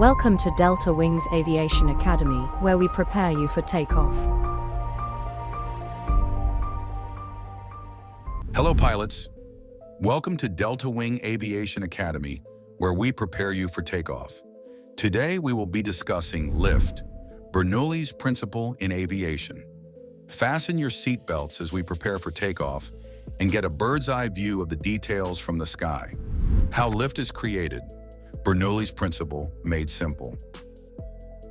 Welcome to Delta Wing Aviation Academy, where we prepare you for takeoff. Hello, pilots. Welcome to Delta Wing Aviation Academy, where we prepare you for takeoff. Today, we will be discussing lift, Bernoulli's Principle in aviation. Fasten your seatbelts as we prepare for takeoff and get a bird's-eye view of the details from the sky. How lift is created, Bernoulli's Principle made simple.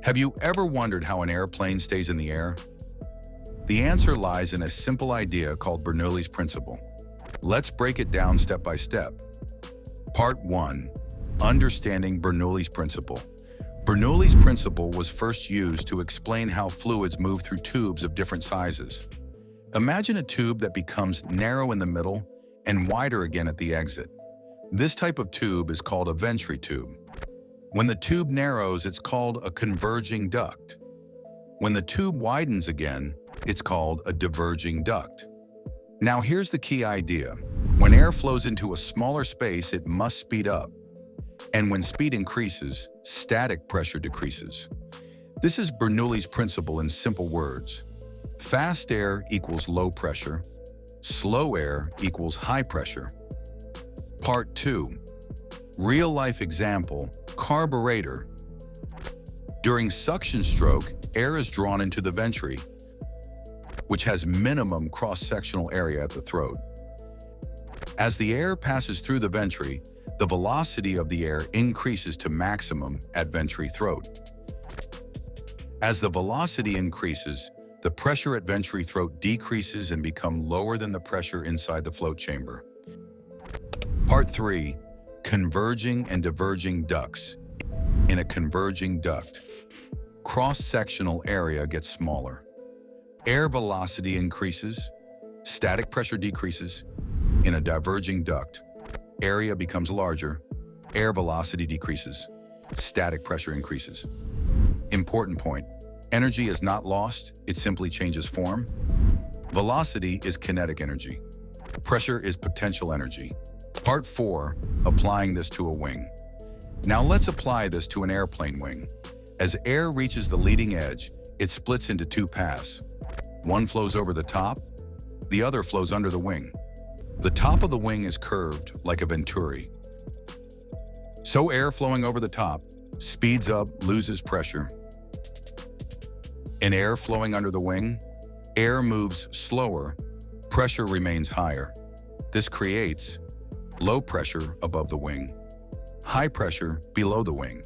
Have you ever wondered how an airplane stays in the air? The answer lies in a simple idea called Bernoulli's Principle. Let's break it down step by step. Part 1. Understanding Bernoulli's Principle. Bernoulli's Principle was first used to explain how fluids move through tubes of different sizes. Imagine a tube that becomes narrow in the middle and wider again at the exit. This type of tube is called a venturi tube. When the tube narrows, it's called a converging duct. When the tube widens again, it's called a diverging duct. Now here's the key idea. When air flows into a smaller space, it must speed up. And when speed increases, static pressure decreases. This is Bernoulli's Principle in simple words. Fast air equals low pressure. Slow air equals high pressure. Part 2. Real-life example, carburetor. During suction stroke, air is drawn into the venturi, which has minimum cross-sectional area at the throat. As the air passes through the venturi, the velocity of the air increases to maximum at venturi throat. As the velocity increases, the pressure at venturi throat decreases and becomes lower than the pressure inside the float chamber. Part 3. Converging and diverging ducts. In a converging duct, cross-sectional area gets smaller. Air velocity increases, static pressure decreases. In a diverging duct, area becomes larger, air velocity decreases, static pressure increases. Important point, energy is not lost, it simply changes form. Velocity is kinetic energy. Pressure is potential energy. Part 4. Applying this to a wing. Now let's apply this to an airplane wing. As air reaches the leading edge, it splits into two paths. One flows over the top, the other flows under the wing. The top of the wing is curved like a venturi. So air flowing over the top speeds up, loses pressure. In air flowing under the wing, air moves slower, pressure remains higher. This creates low pressure above the wing, high pressure below the wing.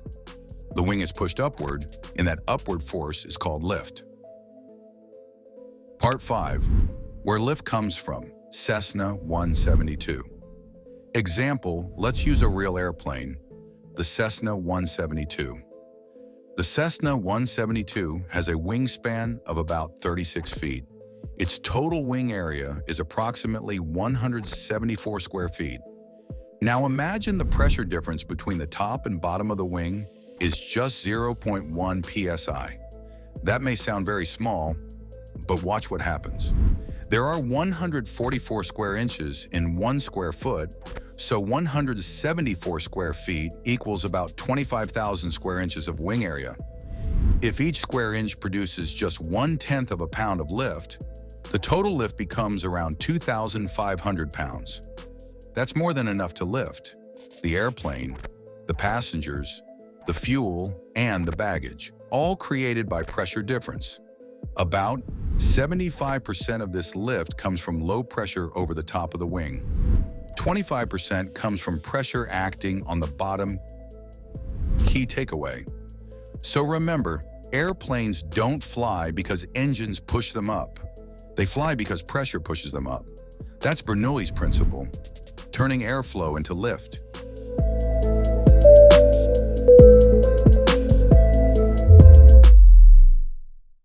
The wing is pushed upward, and that upward force is called lift. Part 5. Where lift comes from, Cessna 172. Example, let's use a real airplane, the Cessna 172. The Cessna 172 has a wingspan of about 36 feet. Its total wing area is approximately 174 square feet. Now imagine the pressure difference between the top and bottom of the wing is just 0.1 psi. That may sound very small, but watch what happens. There are 144 square inches in 1 square foot, so 174 square feet equals about 25,000 square inches of wing area. If each square inch produces just 1/10 of a pound of lift, the total lift becomes around 2,500 pounds. That's more than enough to lift the airplane, the passengers, the fuel, and the baggage, all created by pressure difference. About 75% of this lift comes from low pressure over the top of the wing. 25% comes from pressure acting on the bottom. Key takeaway. So remember, airplanes don't fly because engines push them up. They fly because pressure pushes them up. That's Bernoulli's Principle, turning airflow into lift.